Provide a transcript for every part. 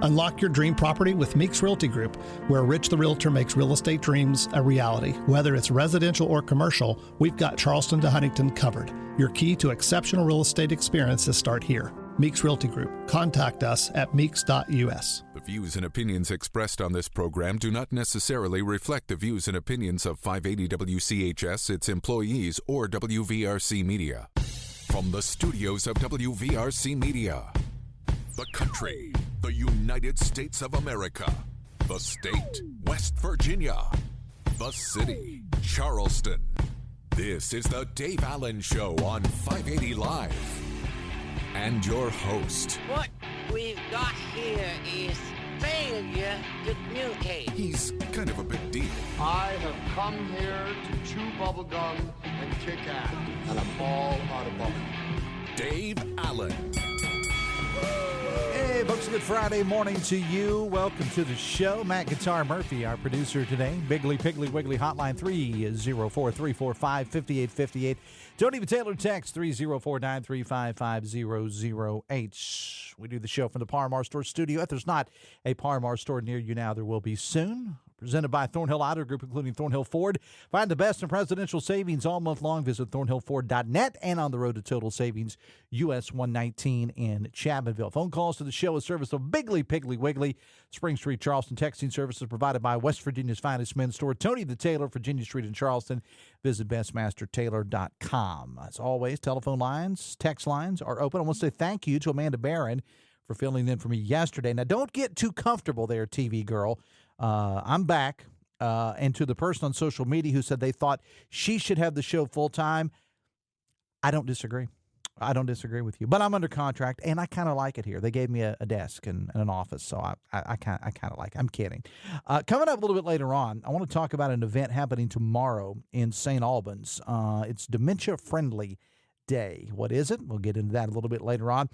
Unlock your dream property with Meeks Realty Group, where Rich the Realtor makes real estate dreams a reality. Whether it's residential or commercial, we've got Charleston to Huntington covered. Your key to exceptional real estate experiences start here. Meeks Realty Group. Contact us at meeks.us. The views and opinions expressed on this program do not necessarily reflect the views and opinions of 580 WCHS, its employees, or WVRC Media. From the studios of WVRC Media, the country, the United States of America, the state, West Virginia, the city, Charleston. This is the Dave Allen Show on 580 Live. And your host. What we've got here is failure to communicate. He's kind of a big deal. I have come here to chew bubblegum and kick ass, and I'm all out of bubblegum. Dave Allen. Hey, folks, good Friday morning to you. Welcome to the show. Matt Guitar Murphy, our producer today. Biggly, Piggly, Wiggly, hotline 304-345-5858. Tony Taylor, text 304-935-5008. We do the show from the Par Mar Store studio. If there's not a Par Mar store near you now, there will be soon. Presented by Thornhill Auto Group, including Thornhill Ford. Find the best in presidential savings all month long. Visit thornhillford.net and on the road to total savings, US 119 in Chapmanville. Phone calls to the show is service of Biggly, Piggly, Wiggly. Spring Street, Charleston. Texting services provided by West Virginia's finest men's store, Tony the Tailor, Virginia Street in Charleston. Visit bestmastertailor.com. As always, telephone lines, text lines are open. I want to say thank you to Amanda Barron for filling in for me yesterday. Now, don't get too comfortable there, TV girl. I'm back, and to the person on social media who said they thought she should have the show full-time, I don't disagree. I don't disagree with you. But I'm under contract, and I kind of like it here. They gave me a desk and an office, so I kind of like it. I'm kidding. Coming up a little bit later on, I want to talk about an event happening tomorrow in St. Albans. It's Dementia Friendly Day. What is it? We'll get into that a little bit later on.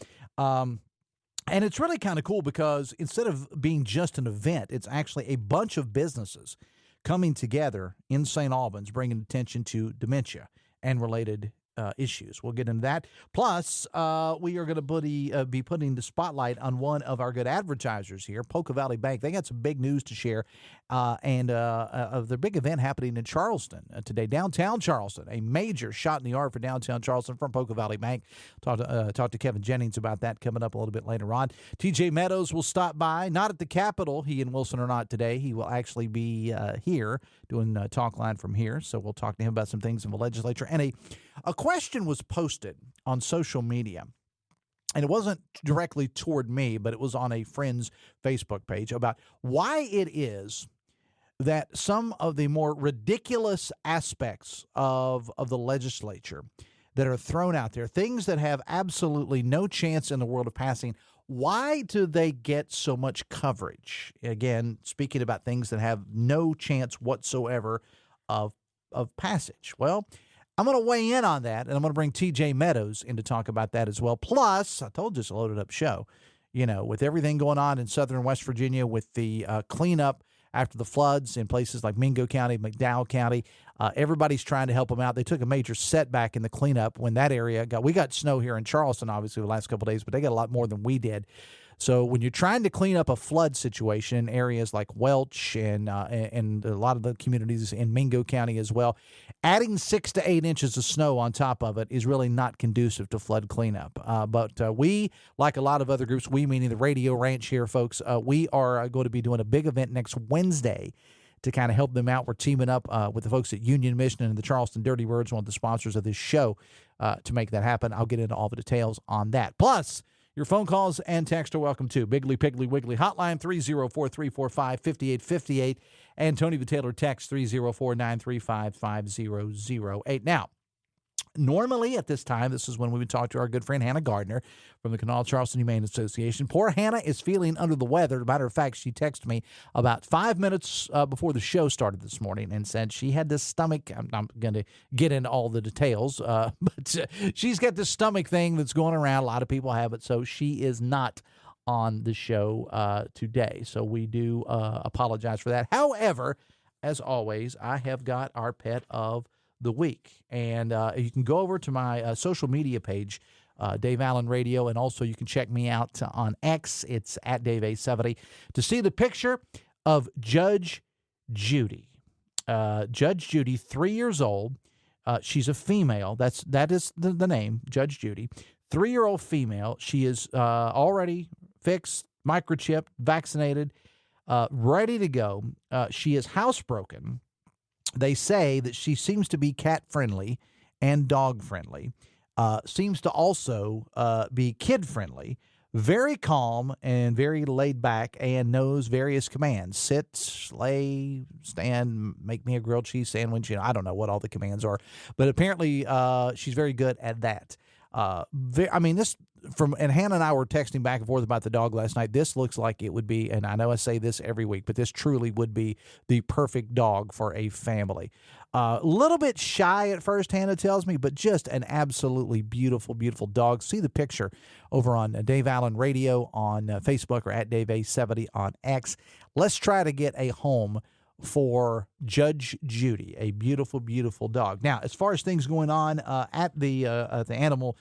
And it's really kind of cool because instead of being just an event, it's actually a bunch of businesses coming together in St. Albans, bringing attention to dementia and related issues. We'll get into that. Plus, we are going to be putting the spotlight on one of our good advertisers here, Poca Valley Bank. They got some big news to share, and of their big event happening in Charleston today, downtown Charleston, a major shot in the arm for downtown Charleston from Poca Valley Bank. Talk to Kevin Jennings about that coming up a little bit later on. TJ Meadows will stop by, not at the Capitol. He and Wilson are not today. He will actually be here doing Talkline from here, so we'll talk to him about some things in the legislature. And a question was posted on social media, and it wasn't directly toward me, but it was on a friend's Facebook page about why it is that some of the more ridiculous aspects of the legislature that are thrown out there, things that have absolutely no chance in the world of passing, why do they get so much coverage? Again, speaking about things that have no chance whatsoever of passage. Well, I'm going to weigh in on that, and I'm going to bring TJ Meadows in to talk about that as well. Plus, I told you it's a loaded-up show, with everything going on in southern West Virginia with the cleanup after the floods in places like Mingo County, McDowell County. Everybody's trying to help them out. They took a major setback in the cleanup when that area we got snow here in Charleston, obviously, the last couple of days, but they got a lot more than we did. So when you're trying to clean up a flood situation in areas like Welch and a lot of the communities in Mingo County as well, adding 6 to 8 inches of snow on top of it is really not conducive to flood cleanup. But we, like a lot of other groups, we meaning the Radio Ranch here, folks, we are going to be doing a big event next Wednesday to kind of help them out. We're teaming up with the folks at Union Mission and the Charleston Dirty Birds, one of the sponsors of this show, to make that happen. I'll get into all the details on that. Plus, your phone calls and text are welcome, too. Biggly, Piggly, Wiggly, hotline 304-345-5858, and Tony the Tailor text 304-935-5008. Now, normally at this time, this is when we would talk to our good friend Hannah Gardner from the Canal Charleston Humane Association. Poor Hannah is feeling under the weather. As a matter of fact, she texted me about 5 minutes before the show started this morning and said she had this stomach. I'm not going to get into all the details, but she's got this stomach thing that's going around. A lot of people have it, so she is not on the show today. So we do apologize for that. However, as always, I have got our pet of the week. And you can go over to my social media page Dave Allen Radio, and also you can check me out on X. It's at Dave A70 to see the picture of Judge Judy. Judge Judy, 3 years old. She's a female. That is the name, Judge Judy. 3-year-old female. She is already fixed, microchipped, vaccinated, ready to go. She is housebroken. They say that she seems to be cat-friendly and dog-friendly. Seems to also be kid-friendly. Very calm and very laid back, and knows various commands. Sit, lay, stand, make me a grilled cheese sandwich. I don't know what all the commands are, but apparently she's very good at that. And Hannah and I were texting back and forth about the dog last night. This looks like it would be, and I know I say this every week, but this truly would be the perfect dog for a family. A little bit shy at first, Hannah tells me, but just an absolutely beautiful, beautiful dog. See the picture over on Dave Allen Radio on Facebook or at Dave A70 on X. Let's try to get a home for Judge Judy, a beautiful, beautiful dog. Now, as far as things going on at the animal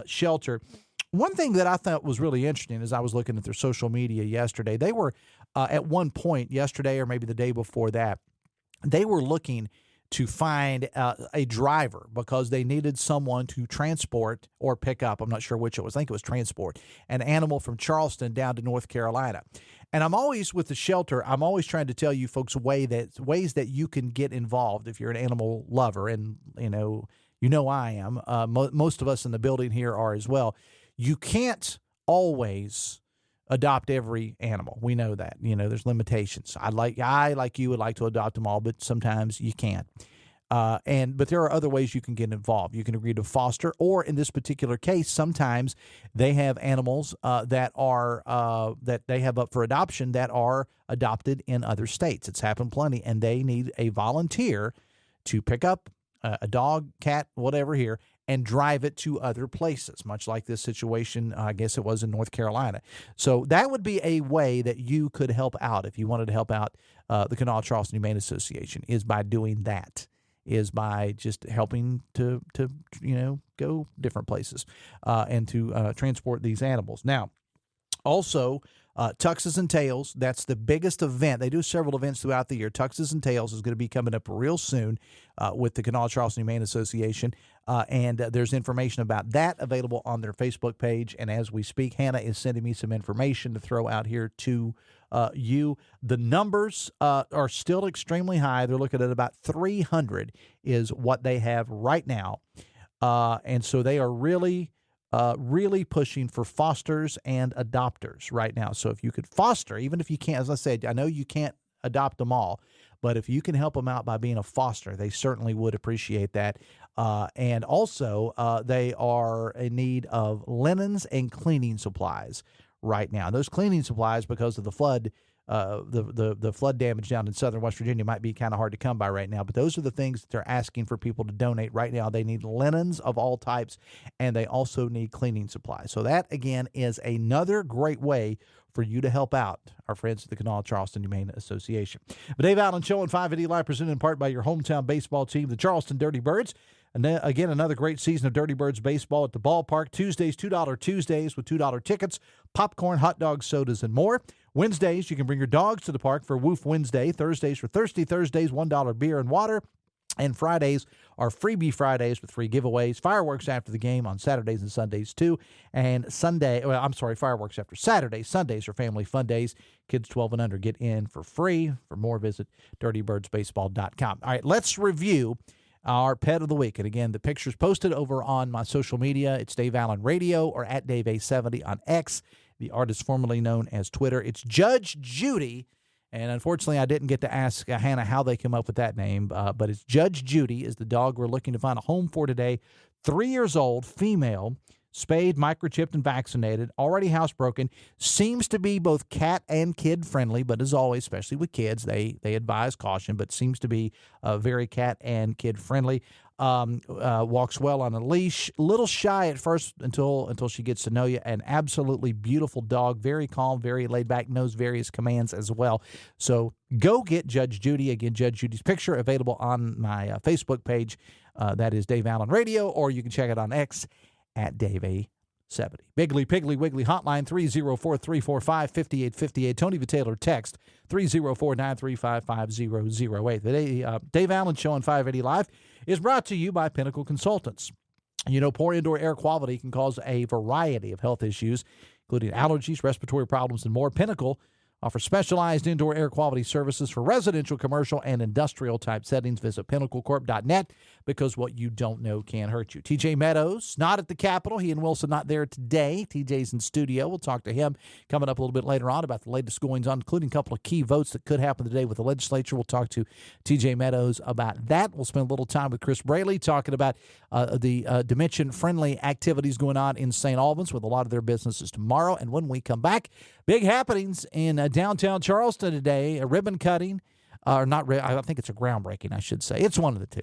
shelter, one thing that I thought was really interesting as I was looking at their social media yesterday, they were at one point yesterday or maybe the day before that, they were looking to find a driver because they needed someone to transport or pick up, I'm not sure which it was, I think it was transport, an animal from Charleston down to North Carolina. And I'm always, with the shelter, I'm always trying to tell you folks ways that you can get involved if you're an animal lover, and you know I am. Most of us in the building here are as well. You can't always adopt every animal. We know that. There's limitations. I like you would like to adopt them all, but sometimes you can't. But there are other ways you can get involved. You can agree to foster, or in this particular case, sometimes they have animals that they have up for adoption that are adopted in other states. It's happened plenty, and they need a volunteer to pick up a dog, cat, whatever here, and drive it to other places, much like this situation, I guess it was in North Carolina. So that would be a way that you could help out if you wanted to help out the Kanawha Charleston Humane Association, is by doing that, is by just helping to go different places and to transport these animals. Now, also, Tuxes and Tails, that's the biggest event. They do several events throughout the year. Tuxes and Tails is going to be coming up real soon with the Kanawha Charleston Humane Association, and there's information about that available on their Facebook page. And as we speak, Hannah is sending me some information to throw out here to you. The numbers are still extremely high. They're looking at about 300 is what they have right now, and so they are really pushing for fosters and adopters right now. So if you could foster, even if you can't, as I said, I know you can't adopt them all, but if you can help them out by being a foster, they certainly would appreciate that. And also, they are in need of linens and cleaning supplies right now. Those cleaning supplies, because of the flood, the flood damage down in southern West Virginia, might be kind of hard to come by right now, but those are the things that they're asking for people to donate right now. They need linens of all types, and they also need cleaning supplies. So that, again, is another great way for you to help out our friends at the Kanawha Charleston Humane Association. The Dave Allen Show on 580 Live, presented in part by your hometown baseball team, the Charleston Dirty Birds. And then, again, another great season of Dirty Birds baseball at the ballpark. Tuesdays, $2 Tuesdays with $2 tickets, popcorn, hot dogs, sodas, and more. Wednesdays, you can bring your dogs to the park for Woof Wednesday. Thursdays for Thirsty Thursdays, $1 beer and water. And Fridays are Freebie Fridays with free giveaways. Fireworks after the game on Saturdays and Sundays, too. And fireworks after Saturday. Sundays are family fun days. Kids 12 and under get in for free. For more, visit dirtybirdsbaseball.com. All right, let's review our pet of the week. And again, the picture's posted over on my social media. It's Dave Allen Radio or at Dave A70 on X, the artist formerly known as Twitter. It's Judge Judy. And unfortunately, I didn't get to ask Hannah how they came up with that name, but it's Judge Judy is the dog we're looking to find a home for today. 3 years old, female, spayed, microchipped, and vaccinated, already housebroken, seems to be both cat and kid friendly, but as always, especially with kids, they advise caution, but seems to be very cat and kid friendly. Walks well on a leash, a little shy at first until she gets to know you. An absolutely beautiful dog, very calm, very laid back, knows various commands as well. So go get Judge Judy. Again, Judge Judy's picture available on my Facebook page. That is Dave Allen Radio, or you can check it on X at Dave 70. Biggly Piggly Wiggly hotline 304-345-5858. Tony Vitaylor text 304-935-5008. The Dave Allen Show on 580 Live is brought to you by Pinnacle Consultants. You know, poor indoor air quality can cause a variety of health issues, including allergies, respiratory problems, and more. Pinnacle offers specialized indoor air quality services for residential, commercial, and industrial-type settings. Visit pinnaclecorp.net because what you don't know can hurt you. TJ Meadows, not at the Capitol. He and Wilson not there today. TJ's in studio. We'll talk to him coming up a little bit later on about the latest goings-on, including a couple of key votes that could happen today with the legislature. We'll talk to TJ Meadows about that. We'll spend a little time with Chris Braley talking about the Dementia-friendly activities going on in St. Albans with a lot of their businesses tomorrow. And when we come back, big happenings in downtown Charleston today, a ribbon cutting, or not, I think it's a groundbreaking, I should say. It's one of the two.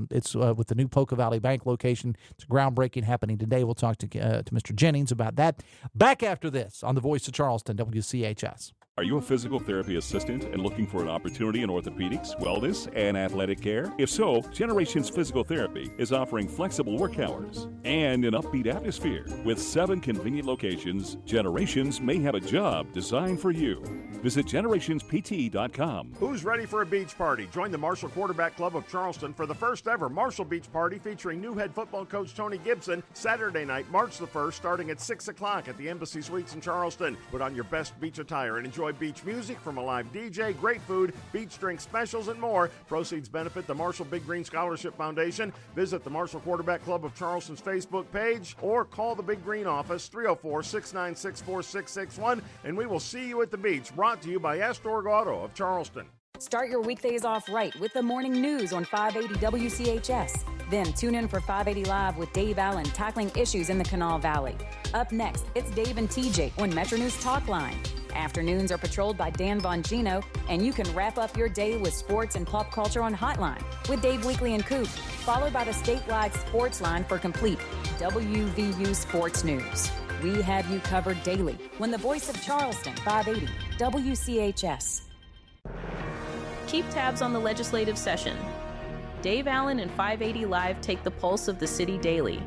It's with the new Poca Valley Bank location. It's a groundbreaking happening today. We'll talk to Mr. Jennings about that. Back after this on the Voice of Charleston, WCHS. Are you a physical therapy assistant and looking for an opportunity in orthopedics, wellness, and athletic care? If so, Generations Physical Therapy is offering flexible work hours and an upbeat atmosphere. With 7 convenient locations, Generations may have a job designed for you. Visit generationspt.com. Who's ready for a beach party? Join the Marshall Quarterback Club of Charleston for the first ever Marshall Beach Party featuring new head football coach Tony Gibson, Saturday night, March the 1st, starting at 6 o'clock at the Embassy Suites in Charleston. Put on your best beach attire and enjoy beach music from a live DJ, great food, beach drink specials, and more. Proceeds benefit the Marshall Big Green Scholarship Foundation. Visit the Marshall Quarterback Club of Charleston's Facebook page or call the Big Green office 304-696-4661, and we will see you at the beach. Brought to you by Astorg Auto of Charleston. Start your weekdays off right with the morning news on 580 WCHS. Then tune in for 580 Live with Dave Allen tackling issues in the Kanawha Valley. Up next, it's Dave and TJ on Metronews Talkline. Afternoons are patrolled by Dan Bongino, and you can wrap up your day with sports and pop culture on Hotline with Dave Weekly and Coop, followed by the statewide sports line for complete WVU sports news. We have you covered daily when the Voice of Charleston, 580 WCHS. Keep tabs on the legislative session. Dave Allen and 580 Live take the pulse of the city daily.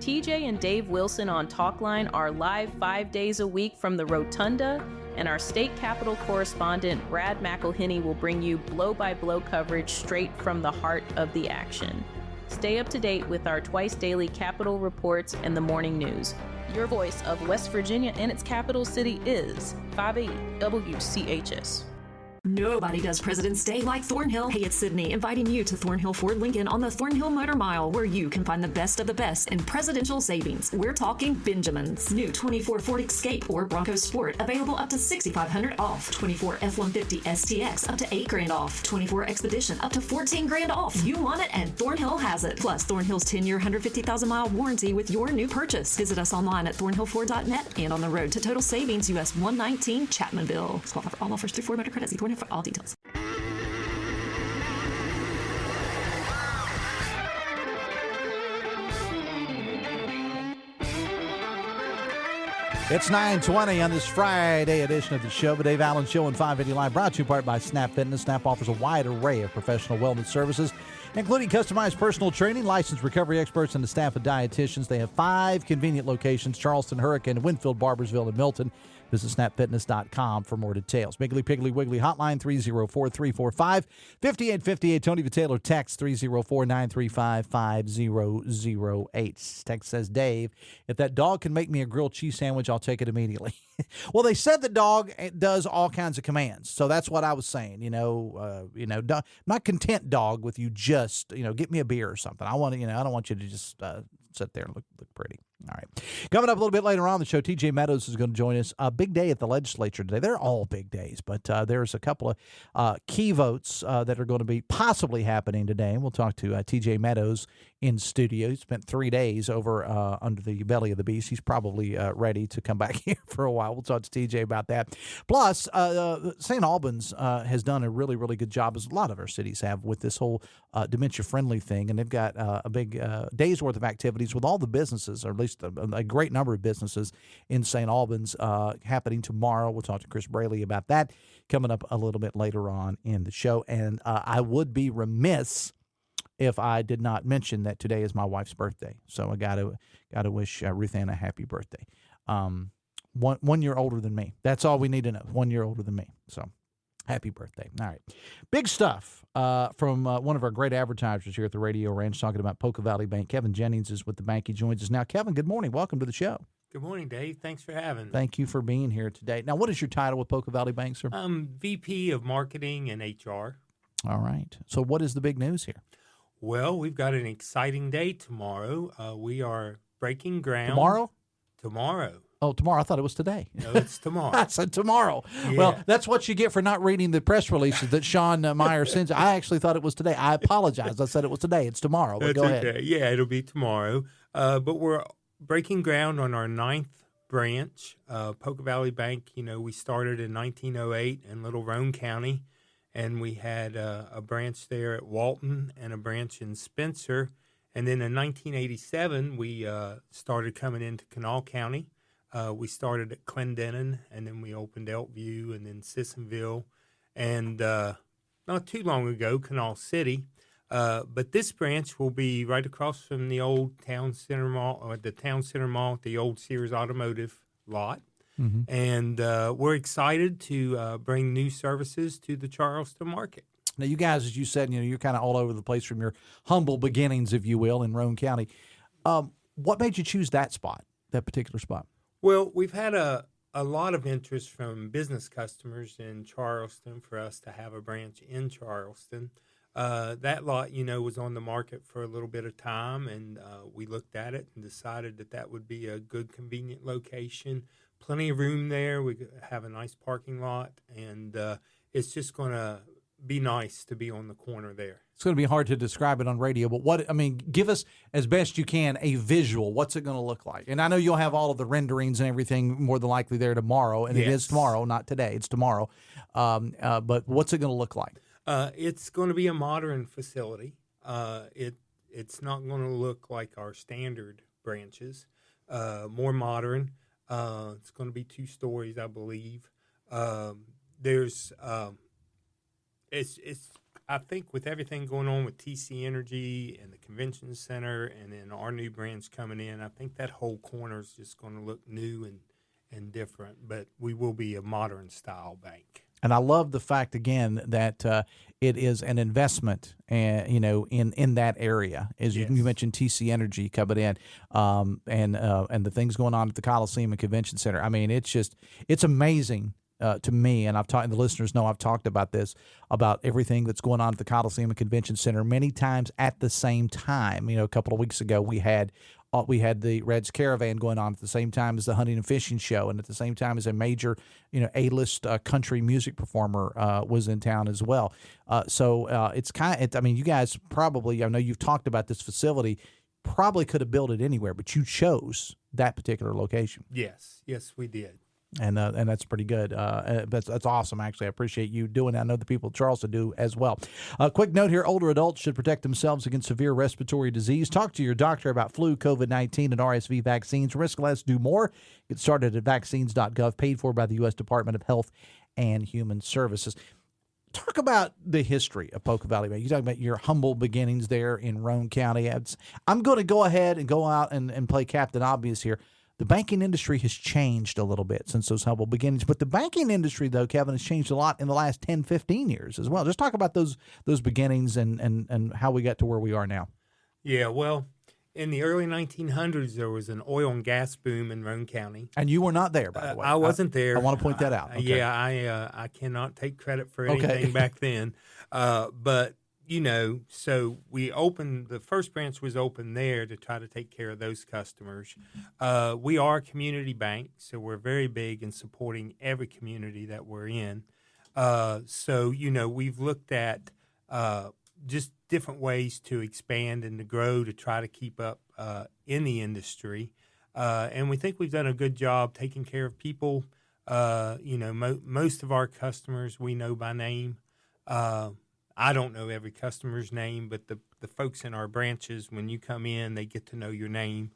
TJ and Dave Wilson on Talkline are live 5 days a week from the Rotunda, and our state capitol correspondent Brad McElhinney will bring you blow-by-blow coverage straight from the heart of the action. Stay up to date with our twice daily Capitol reports and the morning news. Your voice of West Virginia and its capital city is 580 WCHS. Nobody does President's Day like Thornhill. Hey, it's Sydney, inviting you to Thornhill Ford Lincoln on the Thornhill Motor Mile, where you can find the best of the best in presidential savings. We're talking Benjamins. New 24 Ford Escape or Bronco Sport, available up to $6,500 off. 24 F-150 STX, up to $8,000 off. 24 Expedition, up to $14,000 off. You want it, and Thornhill has it. Plus, Thornhill's 10-year, 150,000-mile warranty with your new purchase. Visit us online at thornhillford.net and on the road to total savings, US 119 Chapmanville. Qualify for all offers through Ford Motor Credit. See Thornhill for all details. It's 9:20 on this Friday edition of the show, the Dave Allen Show on 580 Live, brought to you in part by Snap Fitness. Snap offers a wide array of professional wellness services, including customized personal training, licensed recovery experts, and the staff of dietitians. They have 5 convenient locations: Charleston, Hurricane, Winfield, Barbersville, and Milton. Visit snapfitness.com for more details. Biggly Piggly Wiggly hotline 304-345-5858. Tony Vitaylor text 304-935-5008. Text says, Dave, if that dog can make me a grilled cheese sandwich, I'll take it immediately. Well, they said the dog does all kinds of commands, so that's what I was saying. Not content, dog, with you just get me a beer or something. I want to, I don't want you to just sit there and look pretty. All right. Coming up a little bit later on the show, TJ Meadows is going to join us. A big day at the legislature today. They're all big days, but there's a couple of key votes that are going to be possibly happening today. And we'll talk to TJ Meadows in studio. He spent 3 days over under the belly of the beast. He's probably ready to come back here for a while. We'll talk to TJ about that. Plus, St. Albans has done a really, really good job, as a lot of our cities have, with this whole dementia-friendly thing. And they've got a big day's worth of activities with all the businesses, or at least a great number of businesses in St. Albans happening tomorrow. We'll talk to Chris Braley about that coming up a little bit later on in the show. And I would be remiss if I did not mention that today is my wife's birthday. So I got to wish Ruth Ann a happy birthday. 1 year older than me. That's all we need to know. 1 year older than me. So happy birthday. All right. Big stuff from one of our great advertisers here at the Radio Ranch talking about Poca Valley Bank. Kevin Jennings is with the bank. He joins us now. Kevin, good morning. Welcome to the show. Good morning, Dave. Thanks for having me. Thank you for being here today. Now, what is your title with Poca Valley Bank, sir? I'm VP of Marketing and HR. All right. So what is the big news here? Well, we've got an exciting day tomorrow. We are breaking ground. Tomorrow? Tomorrow. Oh, tomorrow. I thought it was today. No, it's tomorrow. I said tomorrow. Yeah. Well, that's what you get for not reading the press releases that Sean Meyer sends. I actually thought it was today. I apologize. I said it was today. It's tomorrow. But That's go ahead. okay. Yeah, it'll be tomorrow. But we're breaking ground on our 9th branch. Poca Valley Bank, we started in 1908 in Little Roane County, and we had a branch there at Walton and a branch in Spencer. And then in 1987, we started coming into Kanawha County. We started at Clendenin, and then we opened Elkview, and then Sissonville, and not too long ago, Kanawha City. But this branch will be right across from the old Town Center Mall, or the Town Center Mall at the old Sears Automotive lot. Mm-hmm. And we're excited to bring new services to the Charleston market. Now, you guys, as you said, you're kind of all over the place from your humble beginnings, if you will, in Roane County. What made you choose that spot, that particular spot? Well, we've had a lot of interest from business customers in Charleston for us to have a branch in Charleston. That lot, was on the market for a little bit of time, and we looked at it and decided that would be a good, convenient location. Plenty of room there. We have a nice parking lot, and it's just going to be nice to be on the corner there. It's going to be hard to describe it on radio, but give us, as best you can, a visual. What's it going to look like? And I know you'll have all of the renderings and everything more than likely there tomorrow, and It is tomorrow, not today. It's tomorrow. But what's it going to look like? It's going to be a modern facility. It's not going to look like our standard branches. More modern. It's going to be 2 stories, I believe. It's I think with everything going on with TC Energy and the convention center, and then our new branch coming in, I think that whole corner is just going to look new and different. But we will be a modern style bank. And I love the fact, again, that it is an investment, in that area. As you mentioned, TC Energy coming in, and the things going on at the Coliseum and Convention Center. I mean, it's amazing to me, and and the listeners know I've talked about this, about everything that's going on at the Coliseum and Convention Center many times at the same time. A couple of weeks ago we had the Reds Caravan going on at the same time as the Hunting and Fishing Show, and at the same time as a major, A-list country music performer was in town as well. So it's you guys probably, I know you've talked about this facility, probably could have built it anywhere, but you chose that particular location. Yes, we did. And that's pretty good. That's awesome, actually. I appreciate you doing that. I know the people of Charleston do as well. Quick note here, older adults should protect themselves against severe respiratory disease. Talk to your doctor about flu, COVID-19, and RSV vaccines. Risk less, do more. Get started at vaccines.gov, paid for by the U.S. Department of Health and Human Services. Talk about the history of Poca Valley Bank. You talk about your humble beginnings there in Roane County. I'm going to go ahead and go out and play Captain Obvious here. The banking industry has changed a little bit since those humble beginnings. But the banking industry, though, Kevin, has changed a lot in the last 10, 15 years as well. Just talk about those beginnings and how we got to where we are now. Yeah, well, in the early 1900s, there was an oil and gas boom in Roane County. And you were not there, by the way. I wasn't there. I want to point that out. Okay. Yeah, I cannot take credit for anything back then. But so we opened, the first branch was open there to try to take care of those customers. We are a community bank, so we're very big in supporting every community that we're in. So we've looked at just different ways to expand and to grow to try to keep up in the industry. And we think we've done a good job taking care of people. Most of our customers we know by name. I don't know every customer's name, but the folks in our branches, when you come in, they get to know your name.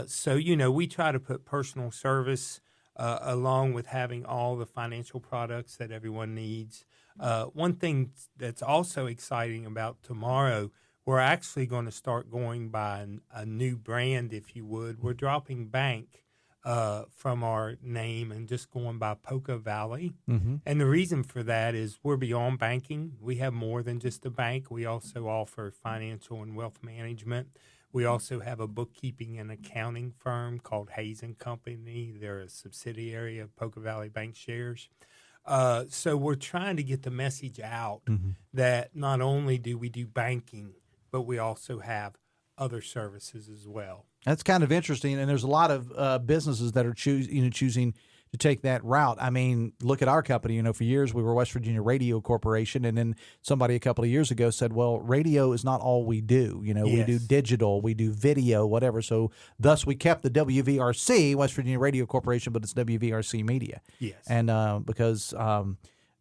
So we try to put personal service along with having all the financial products that everyone needs. One thing that's also exciting about tomorrow, we're actually going to start going by a new brand, if you would. We're dropping bank from our name and just going by Poca Valley. Mm-hmm. And the reason for that is we're beyond banking. We have more than just a bank. We also offer financial and wealth management. We also have a bookkeeping and accounting firm called Hayes & Company. They're a subsidiary of Poca Valley Bank Shares. So we're trying to get the message out that not only do we do banking, but we also have other services as well. That's kind of interesting, and there's a lot of businesses that are choosing to take that route. I mean, look at our company. For years we were West Virginia Radio Corporation, and then somebody a couple of years ago said, well, radio is not all we do. We do digital, we do video, whatever. So thus we kept the WVRC, West Virginia Radio Corporation, but it's WVRC Media. Yes. And because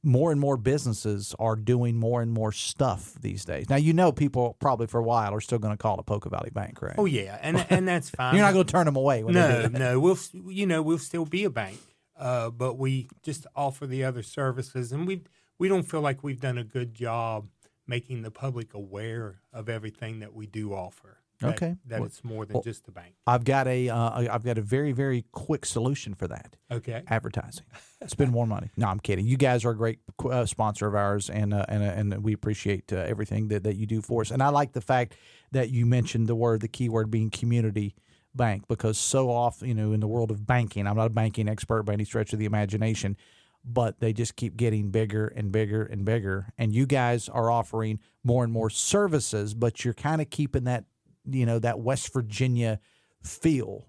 more and more businesses are doing more and more stuff these days. Now, people probably for a while are still going to call it Poca Valley Bank, correct? Oh yeah, and that's fine. You're not going to turn them away. When they do that. No, we'll still be a bank, but we just offer the other services, and we don't feel like we've done a good job making the public aware of everything that we do offer. That it's more than just a bank. I've got a very, very quick solution for that. Okay. Advertising. Spend more money. No, I'm kidding. You guys are a great sponsor of ours, and we appreciate everything that you do for us. And I like the fact that you mentioned the keyword being community bank, because so often, in the world of banking, I'm not a banking expert by any stretch of the imagination, but they just keep getting bigger and bigger and bigger. And you guys are offering more and more services, but you're kind of keeping that that West Virginia feel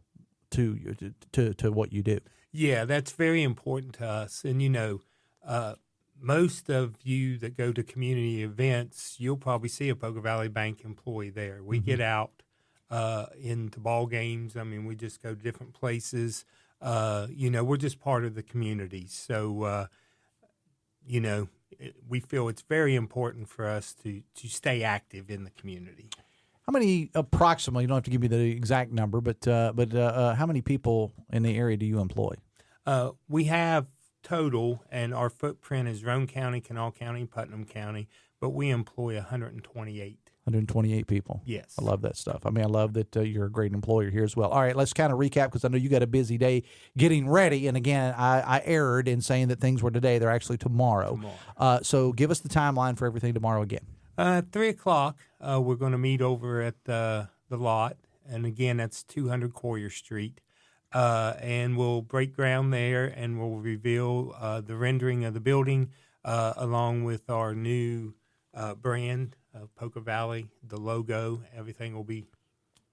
to what you do. Yeah, that's very important to us. And, most of you that go to community events, you'll probably see a Poca Valley Bank employee there. We get out into ball games. I mean, we just go to different places. We're just part of the community. So, we feel it's very important for us to stay active in the community. How many approximately, you don't have to give me the exact number, but how many people in the area do you employ? We have total, and our footprint is Roane County, Kanawha County, Putnam County, but we employ 128. 128 people. Yes. I love that stuff. I mean, I love that you're a great employer here as well. All right, let's kind of recap, because I know you got a busy day getting ready. And again, I erred in saying that things were today. They're actually tomorrow. So give us the timeline for everything tomorrow again. 3 o'clock, we're going to meet over at the lot. And again, that's 200 Courier Street. And we'll break ground there, and we'll reveal the rendering of the building along with our new brand, Poca Valley, the logo. Everything will be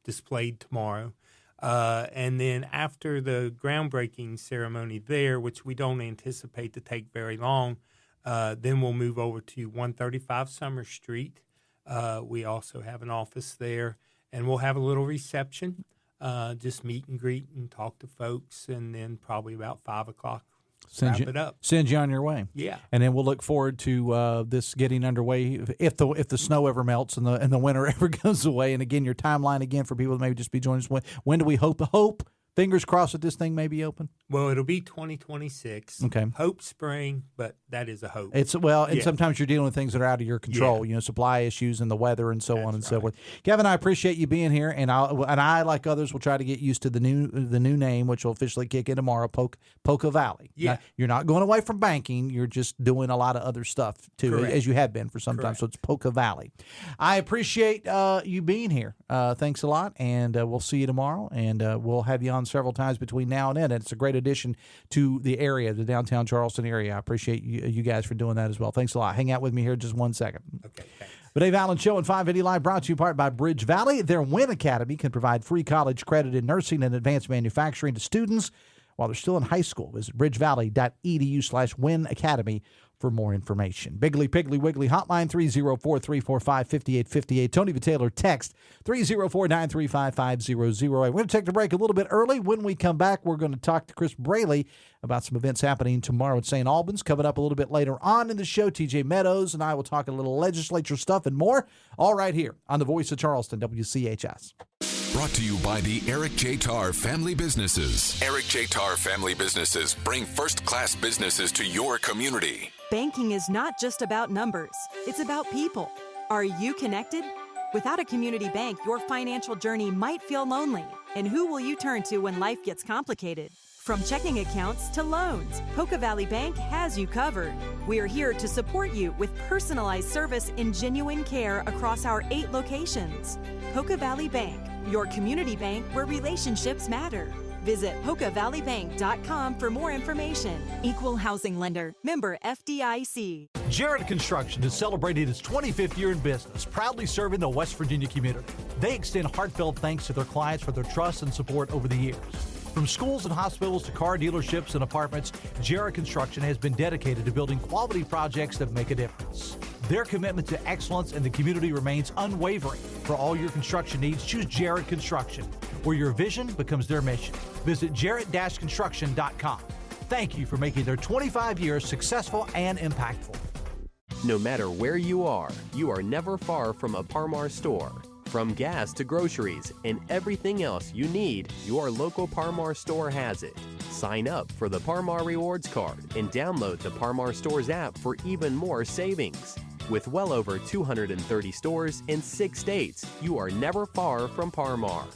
displayed tomorrow. And then after the groundbreaking ceremony there, which we don't anticipate to take very long, then we'll move over to 135 Summer Street. We also have an office there, and we'll have a little reception, just meet and greet and talk to folks, and then probably about 5 o'clock, wrap it up. Send you on your way. Yeah. And then we'll look forward to this getting underway if the snow ever melts and the winter ever goes away. And again, your timeline again for people that maybe just be joining us. When do we hope? Fingers crossed that this thing may be open. Well, it'll be 2026. Okay. Hope spring, but that is a hope. And sometimes you're dealing with things that are out of your control. Yeah. Supply issues and the weather and so on and so right. forth. Kevin, I appreciate you being here, and I like others will try to get used to the new name, which will officially kick in tomorrow, Poca Valley. Yeah. Now, you're not going away from banking. You're just doing a lot of other stuff too, Correct. as you have been for some time. So it's Poca Valley. I appreciate you being here. Thanks a lot, and we'll see you tomorrow, and we'll have you on several times between now and then. And it's a great addition to the area, the downtown Charleston area. I appreciate you guys for doing that as well. Thanks a lot. Hang out with me here just 1 second. Okay, thanks. The Dave Allen Show and 580 Live brought to you in part by Bridge Valley. Their WIN Academy can provide free college credit in nursing and advanced manufacturing to students while they're still in high school. Visit bridgevalley.edu/WIN Academy for more information. Biggly Piggly Wiggly hotline 304-345-5858. Tony Taylor text 304-935-5008. We're going to take the break a little bit early. When we come back, we're going to talk to Chris Braley about some events happening tomorrow at St. Albans. Coming up a little bit later on in the show, TJ Meadows and I will talk a little legislature stuff and more. All right here on the Voice of Charleston, WCHS. Brought to you by the Eric J. Tarr Family Businesses. Eric J. Tarr Family Businesses bring first-class businesses to your community. Banking is not just about numbers. It's about people. Are you connected? Without a community bank, your financial journey might feel lonely. And who will you turn to when life gets complicated? From checking accounts to loans, Poca Valley Bank has you covered. We are here to support you with personalized service and genuine care across our 8 locations. Poca Valley Bank, your community bank where relationships matter. Visit PocaValleyBank.com for more information. Equal housing lender. Member FDIC. Jarrett Construction has celebrated its 25th year in business, proudly serving the West Virginia community. They extend heartfelt thanks to their clients for their trust and support over the years. From schools and hospitals to car dealerships and apartments, Jarrett Construction has been dedicated to building quality projects that make a difference. Their commitment to excellence in the community remains unwavering. For all your construction needs, choose Jarrett Construction, where your vision becomes their mission. Visit jarrett-construction.com. Thank you for making their 25 years successful and impactful. No matter where you are never far from a Parmar store. From gas to groceries and everything else you need, your local Parmar store has it. Sign up for the Parmar Rewards Card and download the Parmar Stores app for even more savings. With well over 230 stores in 6 states, you are never far from Parmar.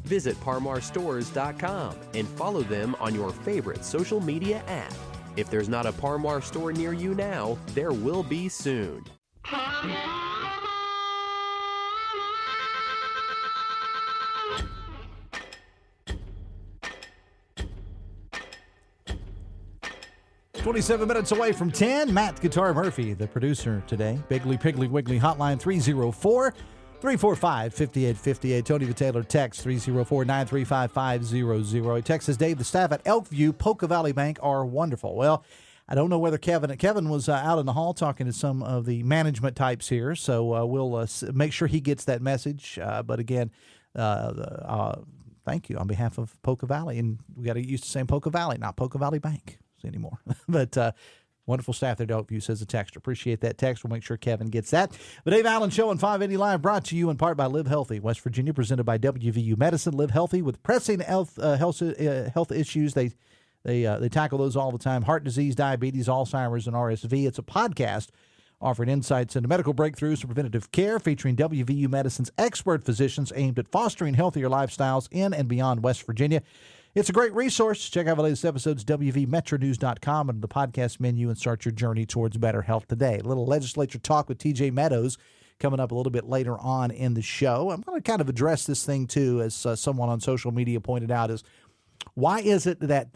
Visit parmarstores.com and follow them on your favorite social media app. If there's not a Parmar store near you now, there will be soon. 27 minutes away from 10. Matt Guitar Murphy, the producer today. Biggly Piggly Wiggly Hotline 304-345-5858. Tony the Taylor text 304-935-500. Text says, Dave, the staff at Elkview Poca Valley Bank are wonderful. Well, I don't know whether Kevin was out in the hall talking to some of the management types here, so we'll make sure he gets that message. But again, thank you on behalf of Poca Valley. And we got to get used to saying Poca Valley, not Poca Valley Bank anymore. But wonderful staff there at Elkview, says the texter. Appreciate that text. We'll make sure Kevin gets that. The Dave Allen Show on 580 Live, brought to you in part by Live Healthy, West Virginia, presented by WVU Medicine. Live Healthy with pressing health issues. They tackle those all the time: heart disease, diabetes, Alzheimer's, and RSV. It's a podcast offering insights into medical breakthroughs and preventative care, featuring WVU Medicine's expert physicians aimed at fostering healthier lifestyles in and beyond West Virginia. It's a great resource. Check out the latest episodes, WVMetronews.com, under the podcast menu, and start your journey towards better health today. A little legislature talk with TJ Meadows coming up a little bit later on in the show. I'm going to kind of address this thing, too, as someone on social media pointed out, is why is it that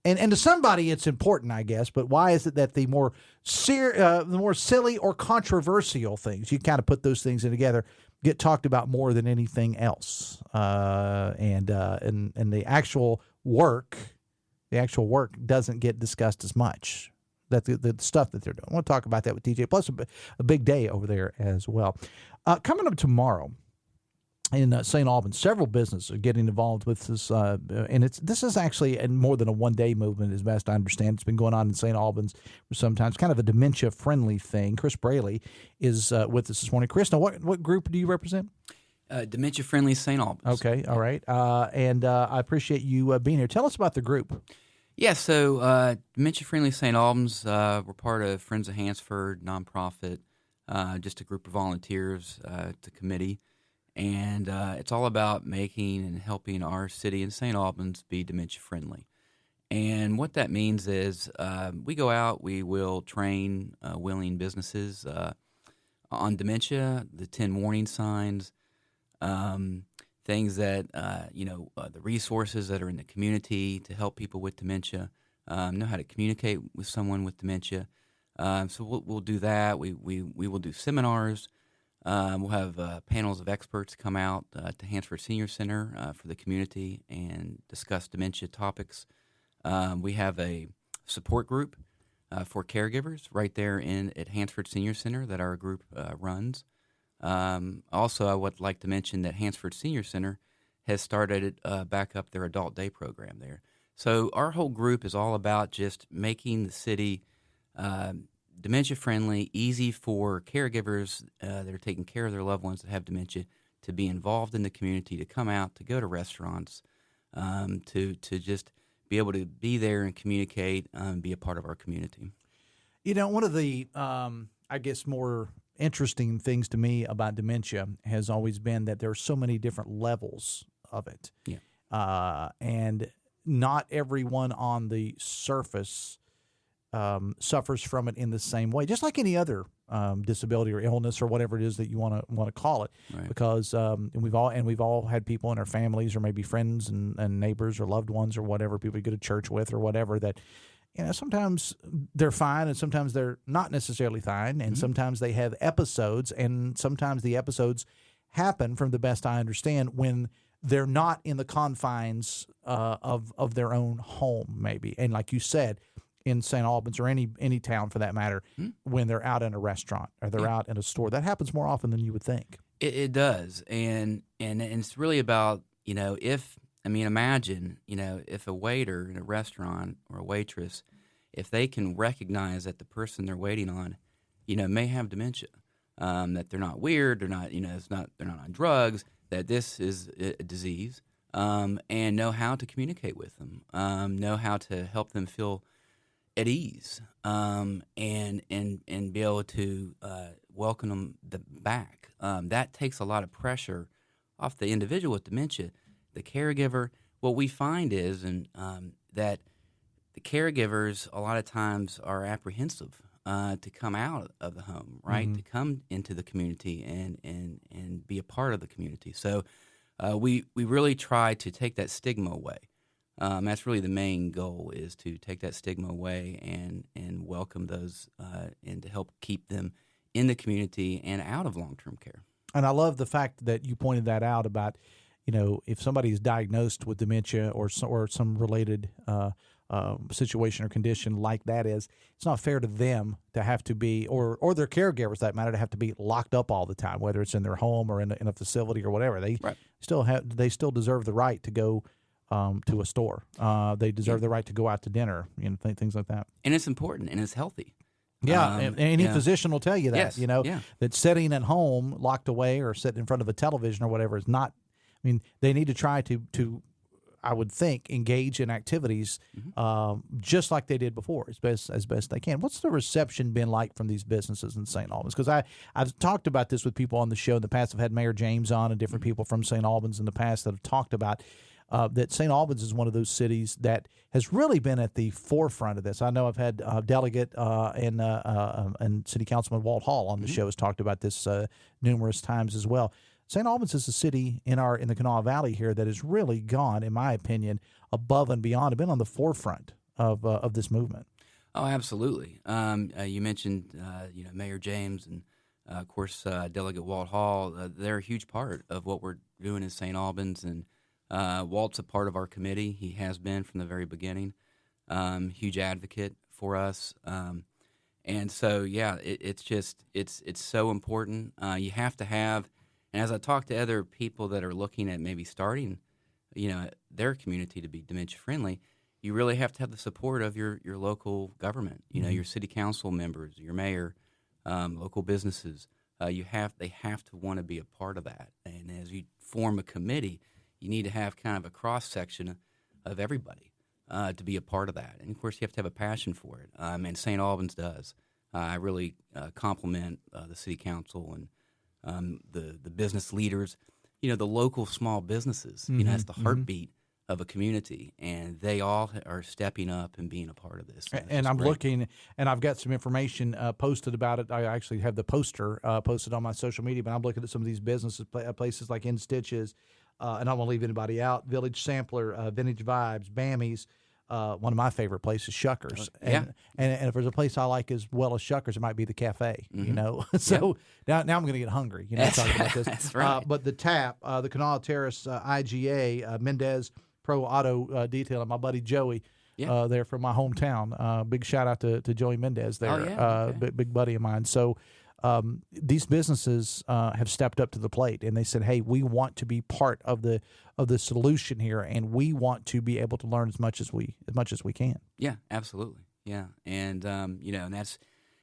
and to somebody it's important, I guess, but why is it that the more silly or controversial things, you kind of put those things in together, get talked about more than anything else, and the actual work doesn't get discussed as much. That the stuff that they're doing. We'll talk about that with TJ. Plus a big day over there as well. Coming up tomorrow in St. Albans, several businesses are getting involved with this, and this is actually more than a one-day movement, as best I understand. It's been going on in St. Albans for some time. It's kind of a dementia-friendly thing. Chris Braley is with us this morning. Chris, now what group do you represent? Dementia-friendly St. Albans. Okay, all right. And I appreciate you being here. Tell us about the group. Yeah, so Dementia-friendly St. Albans, we're part of Friends of Hansford, nonprofit, just a group of volunteers, it's a committee. And it's all about making and helping our city in St. Albans be dementia-friendly. And what that means is we go out, we will train willing businesses on dementia, the 10 warning signs, things that, the resources that are in the community to help people with dementia, know how to communicate with someone with dementia. So we'll do that. We will do seminars. We'll have panels of experts come out to Hansford Senior Center for the community and discuss dementia topics. We have a support group for caregivers right there at Hansford Senior Center that our group runs. Also, I would like to mention that Hansford Senior Center has started back up their adult day program there. So our whole group is all about just making the city dementia-friendly, easy for caregivers that are taking care of their loved ones that have dementia to be involved in the community, to come out, to go to restaurants, to just be able to be there and communicate, be a part of our community. You know, one of the, I guess, more interesting things to me about dementia has always been that there are so many different levels of it. Yeah. And not everyone on the surface suffers from it in the same way, just like any other disability or illness or whatever it is that you want to call it. Right. Because we've all had people in our families or maybe friends and neighbors or loved ones or whatever, people you go to church with or whatever, that sometimes they're fine and sometimes they're not necessarily fine, and sometimes they have episodes, and sometimes the episodes happen, from the best I understand, when they're not in the confines of their own home, maybe. And like you said, in St. Albans or any town for that matter, when they're out in a restaurant or they're out in a store, that happens more often than you would think. It does, and it's really about imagine if a waiter in a restaurant or a waitress, if they can recognize that the person they're waiting on, may have dementia, that they're not weird, they're not they're not on drugs, that this is a disease, and know how to communicate with them, know how to help them feel at ease, and be able to welcome them back. That takes a lot of pressure off the individual with dementia. The caregiver, what we find is that the caregivers a lot of times are apprehensive to come out of the home, right? To come into the community and be a part of the community. So we really try to take that stigma away. That's really the main goal, is to take that stigma away and welcome those and to help keep them in the community and out of long-term care. And I love the fact that you pointed that out about, if somebody is diagnosed with dementia or some related situation or condition like that, it's not fair to them to have to be, or their caregivers, that matter, to have to be locked up all the time, whether it's in their home or in a facility or whatever. They still deserve the right to go to a store. They deserve the right to go out to dinner, things like that. And it's important and it's healthy. Yeah, and any physician will tell you that, Yes, that sitting at home locked away or sitting in front of a television or whatever is not, they need to try to I would think, engage in activities just like they did before, as best they can. What's the reception been like from these businesses in St. Albans? Because I've talked about this with people on the show in the past. I've had Mayor James on and different people from St. Albans in the past that have talked about that St. Albans is one of those cities that has really been at the forefront of this. I know I've had Delegate and City Councilman Walt Hall on the show has talked about this numerous times as well. St. Albans is a city in the Kanawha Valley here that has really gone, in my opinion, above and beyond, and been on the forefront of this movement. Oh, absolutely. You mentioned Mayor James and of course Delegate Walt Hall. They're a huge part of what we're doing in St. Albans, and Walt's a part of our committee. He has been from the very beginning. Huge advocate for us, and so it's so important. You have to have. And as I talk to other people that are looking at maybe starting, their community to be dementia friendly, you really have to have the support of your local government. Your city council members, your mayor, local businesses. They have to want to be a part of that. And as you form a committee, you need to have kind of a cross section of everybody to be a part of that. And of course, you have to have a passion for it. And St. Albans does. I really compliment the city council and the business leaders, the local small businesses. That's the heartbeat of a community, and they all are stepping up and being a part of this. And I'm looking, and I've got some information posted about it. I actually have the poster posted on my social media, but I'm looking at some of these businesses, places like In Stitches, and I don't want to leave anybody out, Village Sampler, Vintage Vibes, Bammy's, one of my favorite places, Shuckers. And if there's a place I like as well as Shuckers, it might be the cafe, So now I'm going to get hungry, talking about this. That's right. But the Tap, the Kanawha Terrace IGA, Mendez Pro Auto Detailing, my buddy Joey there from my hometown. Big shout out to Joey Mendez there, big buddy of mine. So these businesses have stepped up to the plate, and they said, "Hey, we want to be part of the solution here, and we want to be able to learn as much as we can." Yeah, absolutely. Yeah, and and that's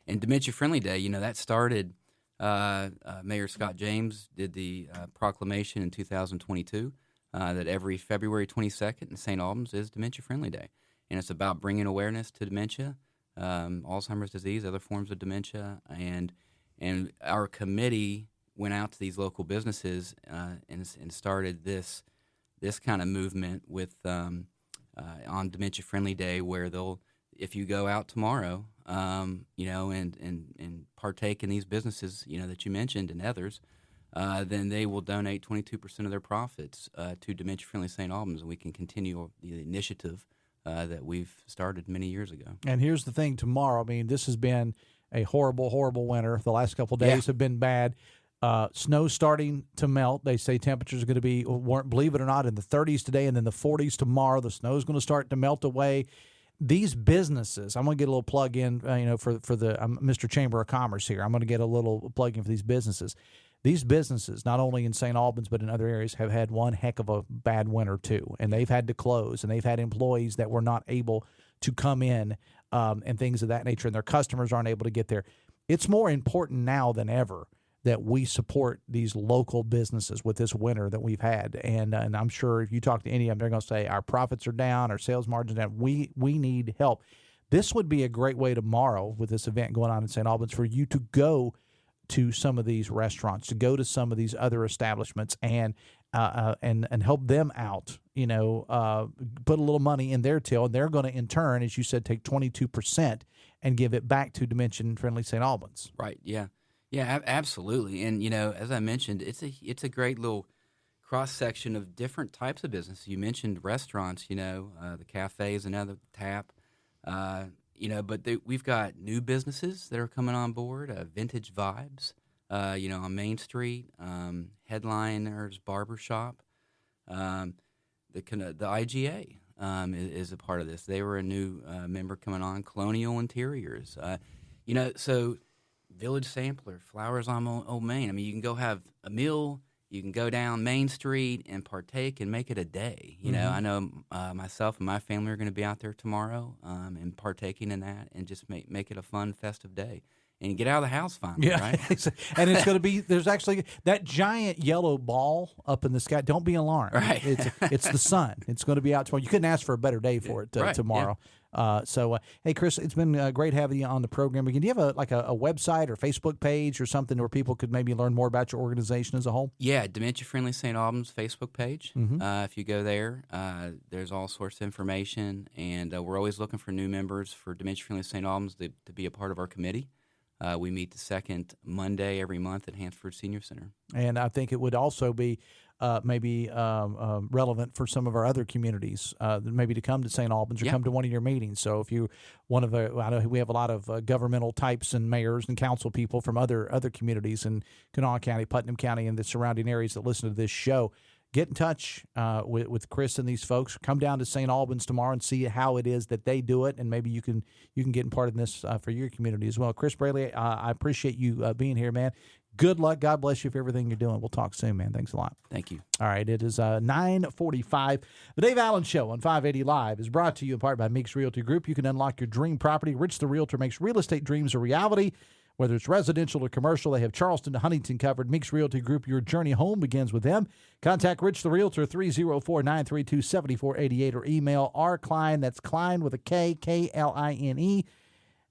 Dementia Friendly Day. That started. Mayor Scott James did the proclamation in 2022 that every February 22nd in St. Albans is Dementia Friendly Day, and it's about bringing awareness to dementia, Alzheimer's disease, other forms of dementia, and And our committee went out to these local businesses and started this kind of movement with on Dementia Friendly Day, where if you go out tomorrow, and partake in these businesses, that you mentioned and others, then they will donate 22% of their profits to Dementia Friendly St. Albans, and we can continue the initiative that we've started many years ago. And here's the thing: tomorrow, I mean, this has been a horrible, horrible winter. The last couple of days have been bad. Snow starting to melt. They say temperatures are going to be, believe it or not, in the 30s today and then the 40s tomorrow. The snow is going to start to melt away. These businesses, I'm going to get a little plug in, for the Mr. Chamber of Commerce here. I'm going to get a little plug in for these businesses. These businesses, not only in St. Albans but in other areas, have had one heck of a bad winter too, and they've had to close, and they've had employees that were not able to come in and things of that nature, and their customers aren't able to get there. It's more important now than ever that we support these local businesses with this winter that we've had. And I'm sure if you talk to any of them, they're going to say our profits are down, our sales margins are down. We need help. This would be a great way tomorrow with this event going on in St. Albans for you to go to some of these restaurants, to go to some of these other establishments and help them out, put a little money in their till, and they're going to, in turn, as you said, take 22% and give it back to Dementia Friendly St. Albans. Right, yeah. Yeah, absolutely. And, as I mentioned, it's a great little cross-section of different types of business. You mentioned restaurants, the cafe is another tap, but we've got new businesses that are coming on board, Vintage Vibes, on Main Street, Headliners Barbershop, the IGA is a part of this. They were a new member coming on, Colonial Interiors, so Village Sampler, Flowers on Old Main. I mean, you can go have a meal, you can go down Main Street and partake and make it a day. I know myself and my family are going to be out there tomorrow and partaking in that and just make it a fun, festive day. And get out of the house finally, right? And it's going to be, there's actually that giant yellow ball up in the sky. Don't be alarmed. Right. It's the sun. It's going to be out tomorrow. You couldn't ask for a better day for it tomorrow. Yeah. Hey, Chris, it's been great having you on the program again. Do you have a website or Facebook page or something where people could maybe learn more about your organization as a whole? Yeah, Dementia Friendly St. Albans Facebook page. Mm-hmm. If you go there, there's all sorts of information, and we're always looking for new members for Dementia Friendly St. Albans to be a part of our committee. We meet the second Monday every month at Hansford Senior Center. And I think it would also be maybe relevant for some of our other communities, maybe to come to St. Albans or come to one of your meetings. So if you I know we have a lot of governmental types and mayors and council people from other communities in Kanawha County, Putnam County, and the surrounding areas that listen to this show. Get in touch with Chris and these folks. Come down to St. Albans tomorrow and see how it is that they do it, and maybe you can get in part of this for your community as well. Chris Braley, I appreciate you being here, man. Good luck. God bless you for everything you're doing. We'll talk soon, man. Thanks a lot. Thank you. All right, it is 9:45. The Dave Allen Show on 580 Live is brought to you in part by Meeks Realty Group. You can unlock your dream property. Rich the Realtor makes real estate dreams a reality. Whether it's residential or commercial, they have Charleston to Huntington covered. Meeks Realty Group, your journey home begins with them. Contact Rich the Realtor, 304-932-7488, or email rkline, that's Klein with a K, K-L-I-N-E,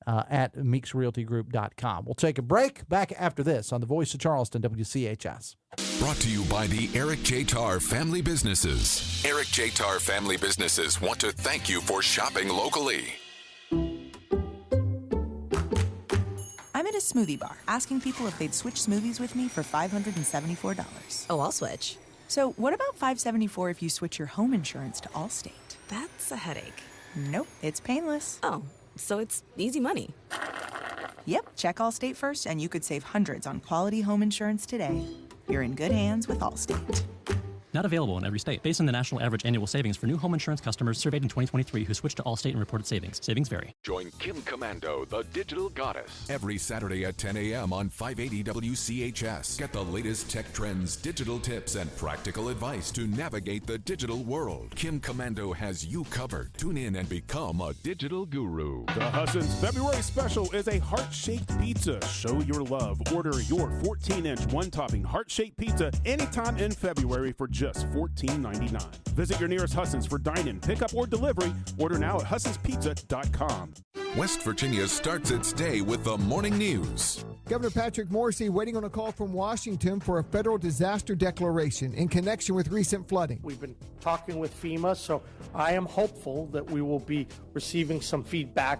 at meeksrealtygroup.com. We'll take a break. Back after this on the Voice of Charleston, WCHS. Brought to you by the Eric J. Tarr Family Businesses. Eric J. Tarr Family Businesses want to thank you for shopping locally. I'm at a smoothie bar asking people if they'd switch smoothies with me for $574. Oh, I'll switch. So what about $574 if you switch your home insurance to Allstate? That's a headache. Nope, it's painless. Oh, so it's easy money. Yep, check Allstate first and you could save hundreds on quality home insurance today. You're in good hands with Allstate. Not available in every state. Based on the national average annual savings for new home insurance customers surveyed in 2023 who switched to Allstate and reported savings. Savings vary. Join Kim Commando, the digital goddess, every Saturday at 10 a.m. on 580 WCHS. Get the latest tech trends, digital tips, and practical advice to navigate the digital world. Kim Commando has you covered. Tune in and become a digital guru. The Husson's February special is a heart-shaped pizza. Show your love. Order your 14-inch one-topping heart-shaped pizza anytime in February for just $14.99. Visit your nearest Husson's for dine-in, pickup, or delivery. Order now at HussonsPizza.com. West Virginia starts its day with the morning news. Governor Patrick Morrisey waiting on a call from Washington for a federal disaster declaration in connection with recent flooding. We've been talking with FEMA, so I am hopeful that we will be receiving some feedback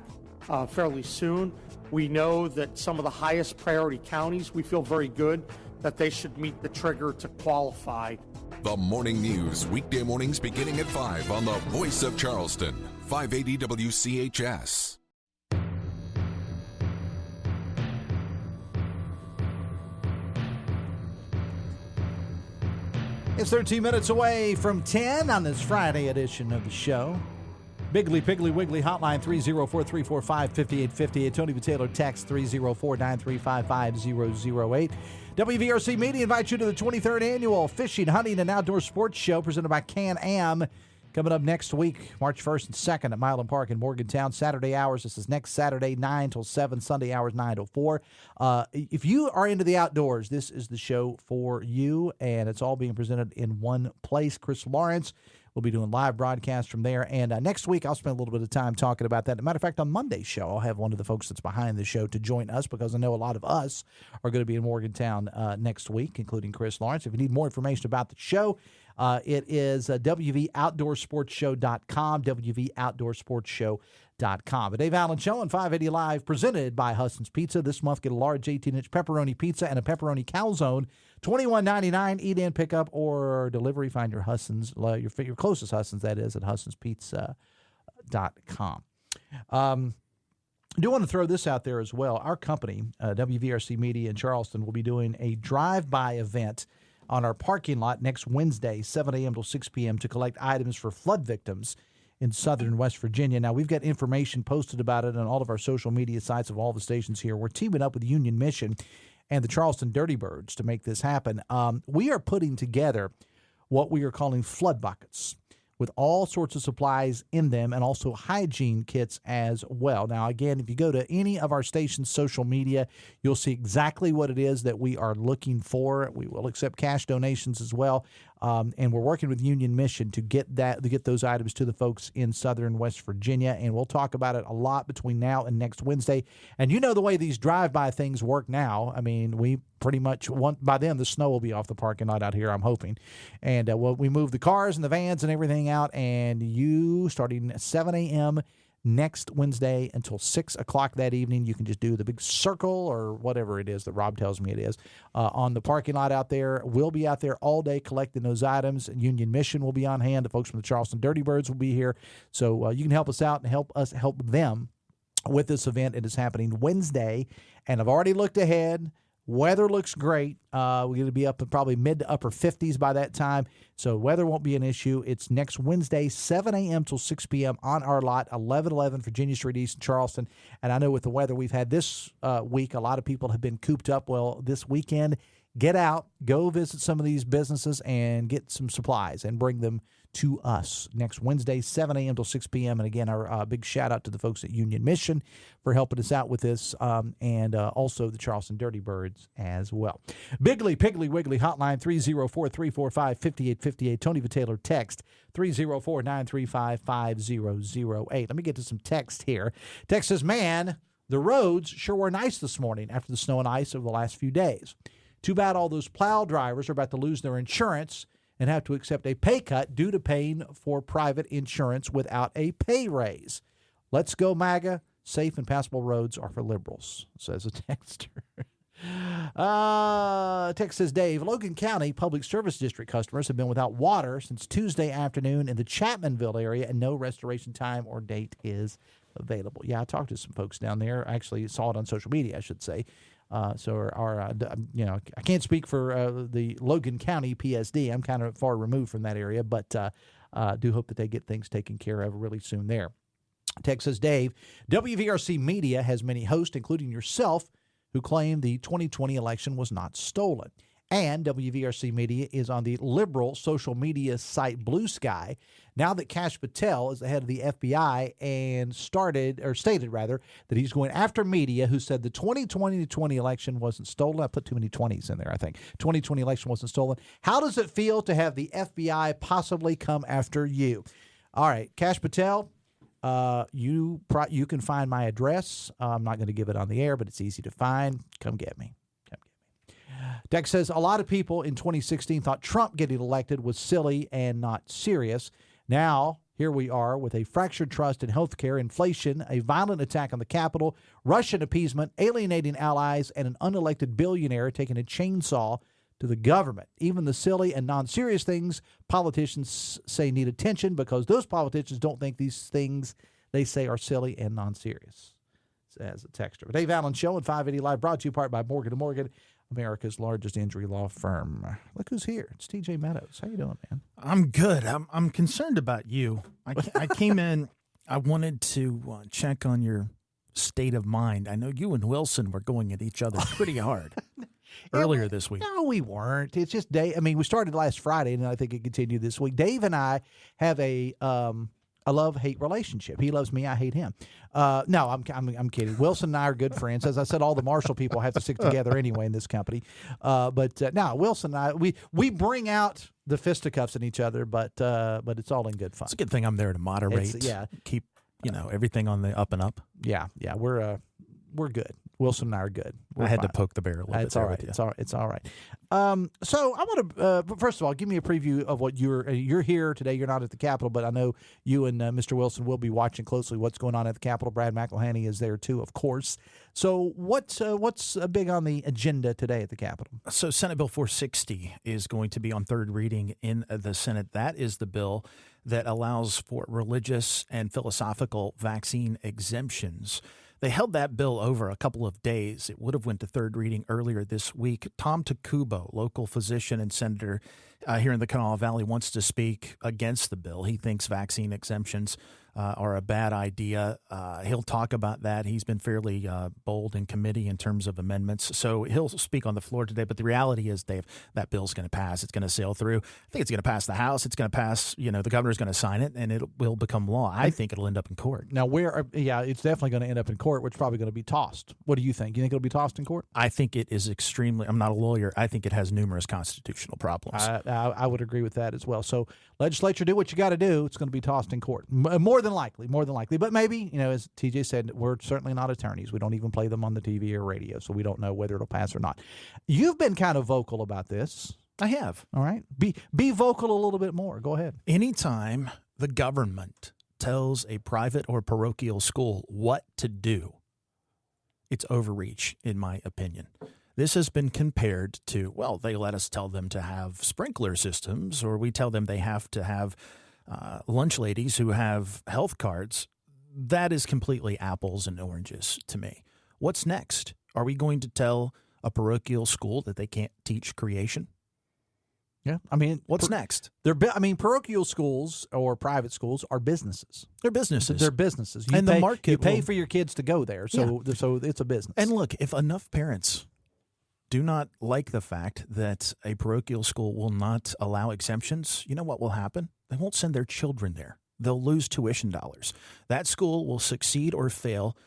fairly soon. We know that some of the highest priority counties, we feel very good that they should meet the trigger to qualify. The Morning News, weekday mornings beginning at 5 on the Voice of Charleston, 580 WCHS. It's 13 minutes away from 10 on this Friday edition of the show. Biggly, Piggly, Wiggly hotline 304-345-5858. Tony Taylor text 304-935-5008. WVRC Media invites you to the 23rd annual Fishing, Hunting, and Outdoor Sports Show presented by Can-Am. Coming up next week, March 1st and 2nd at Milan Park in Morgantown. Saturday hours, this is next Saturday, 9 till 7. Sunday hours, 9 till 4. If you are into the outdoors, this is the show for you, and it's all being presented in one place. Chris Lawrence will be doing live broadcasts from there. And next week, I'll spend a little bit of time talking about that. As a matter of fact, on Monday's show, I'll have one of the folks that's behind the show to join us because I know a lot of us are going to be in Morgantown next week, including Chris Lawrence. If you need more information about the show, it is WVOutdoorsportsShow.com, WVOutdoorsportsShow.com. The Dave Allen Show on 580 Live, presented by Husson's Pizza. This month, get a large 18-inch pepperoni pizza and a pepperoni calzone, $21.99. Eat in, pick up, or delivery. Find your Husson's, your closest Husson's, that is, at Husson'sPizza.com. I do want to throw this out there as well. Our company, WVRC Media in Charleston, will be doing a drive-by event on our parking lot next Wednesday, 7 a.m. till 6 p.m. to collect items for flood victims in southern West Virginia. Now, we've got information posted about it on all of our social media sites of all the stations here. We're teaming up with Union Mission and the Charleston Dirty Birds to make this happen. We are putting together what we are calling flood buckets with all sorts of supplies in them and also hygiene kits as well. Now, again, if you go to any of our station's social media, you'll see exactly what it is that we are looking for. We will accept cash donations as well. And we're working with Union Mission to get those items to the folks in southern West Virginia. And we'll talk about it a lot between now and next Wednesday. And you know the way these drive-by things work now. I mean, we pretty much by then the snow will be off the parking lot out here, I'm hoping. And we move the cars and the vans and everything out. And you, starting at 7 a.m. next Wednesday until 6 o'clock that evening, you can just do the big circle or whatever it is that Rob tells me it is on the parking lot out there. We'll be out there all day collecting those items. Union Mission will be on hand. The folks from the Charleston Dirty Birds will be here. So you can help us out and help us help them with this event. It is happening Wednesday, and I've already looked ahead. Weather looks great. We're going to be up in probably mid to upper 50s by that time, so weather won't be an issue. It's next Wednesday, 7 a.m. till 6 p.m. on our lot, 1111 Virginia Street East in Charleston. And I know with the weather we've had this week, a lot of people have been cooped up. Well, this weekend, get out, go visit some of these businesses and get some supplies and bring them to us next Wednesday, 7 a.m. till 6 p.m. And again, our big shout out to the folks at Union Mission for helping us out with this, and also the Charleston Dirty Birds as well. Biggly, Piggly, Wiggly hotline 304-345-5858. Tony Taylor text 304-935-5008. Let me get to some text here. Text says, man, the roads sure were nice this morning after the snow and ice over the last few days. Too bad all those plow drivers are about to lose their insurance and have to accept a pay cut due to paying for private insurance without a pay raise. Let's go, MAGA. Safe and passable roads are for liberals, says a texter. Text says, Dave, Logan County Public Service District customers have been without water since Tuesday afternoon in the Chapmanville area, and no restoration time or date is available. Yeah, I talked to some folks down there. I actually saw it on social media, I should say. I can't speak for the Logan County PSD. I'm kind of far removed from that area, but do hope that they get things taken care of really soon there. Text says, Dave, WVRC Media has many hosts, including yourself, who claim the 2020 election was not stolen. And WVRC Media is on the liberal social media site Blue Sky now that Kash Patel is the head of the FBI and stated that he's going after media who said the 2020 election wasn't stolen. I put too many 20s in there, I think. 2020 election wasn't stolen. How does it feel to have the FBI possibly come after you? All right, Kash Patel, you can find my address. I'm not going to give it on the air, but it's easy to find. Come get me. Dex says a lot of people in 2016 thought Trump getting elected was silly and not serious. Now, here we are with a fractured trust in healthcare, inflation, a violent attack on the Capitol, Russian appeasement, alienating allies, and an unelected billionaire taking a chainsaw to the government. Even the silly and non-serious things politicians say need attention because those politicians don't think these things they say are silly and non-serious. As a texter. Dave Allen Show at 580 Live, brought to you in part by Morgan & Morgan, America's largest injury law firm. Look who's here. It's TJ Meadows. How you doing, man? I'm good. I'm concerned about you. I came in, I wanted to check on your state of mind. I know you and Wilson were going at each other pretty hard earlier this week. No, we weren't. It's just Dave. I mean, we started last Friday, and I think it continued this week. Dave and I have a love-hate relationship. He loves me. I hate him. No, I'm kidding. Wilson and I are good friends. As I said, all the Marshall people have to stick together anyway in this company. But no, Wilson and I, we bring out the fisticuffs in each other, but it's all in good fun. It's a good thing I'm there to moderate. Keep everything on the up and up. Yeah, we're good. Wilson and I are good. I had to poke the bear a little bit. It's all right. It's all right. So I want to first of all give me a preview of what you're here today. You're not at the Capitol, but I know you and Mr. Wilson will be watching closely what's going on at the Capitol. Brad McElhaney is there too, of course. So what's big on the agenda today at the Capitol? So Senate Bill 460 is going to be on third reading in the Senate. That is the bill that allows for religious and philosophical vaccine exemptions. They held that bill over a couple of days. It would have went to third reading earlier this week. Tom Takubo, local physician and senator here in the Kanawha Valley, wants to speak against the bill. He thinks vaccine exemptions are a bad idea. He'll talk about that. He's been fairly bold in committee in terms of amendments. So he'll speak on the floor today. But the reality is, Dave, that bill's going to pass. It's going to sail through. I think it's going to pass the House. It's going to pass, the governor's going to sign it, and it will become law. I think it'll end up in court. Now, it's definitely going to end up in court, which is probably going to be tossed. What do you think? You think it'll be tossed in court? I think it is extremely, I'm not a lawyer, I think it has numerous constitutional problems. I would agree with that as well. So legislature, do what you got to do. It's going to be tossed in court. More than likely. But maybe, as TJ said, we're certainly not attorneys. We don't even play them on the TV or radio, so we don't know whether it'll pass or not. You've been kind of vocal about this. I have. All right. Be vocal a little bit more. Go ahead. Anytime the government tells a private or parochial school what to do, it's overreach, in my opinion. This has been compared to, they let us tell them to have sprinkler systems, or we tell them they have to have lunch ladies who have health cards. That is completely apples and oranges to me. What's next? Are we going to tell a parochial school that they can't teach creation? Yeah. I mean, what's next? Parochial schools or private schools are businesses. They're businesses. The market. You pay for your kids to go there. So it's a business. And look, if enough parents do not like the fact that a parochial school will not allow exemptions, you know what will happen? They won't send their children there. They'll lose tuition dollars. That school will succeed or fail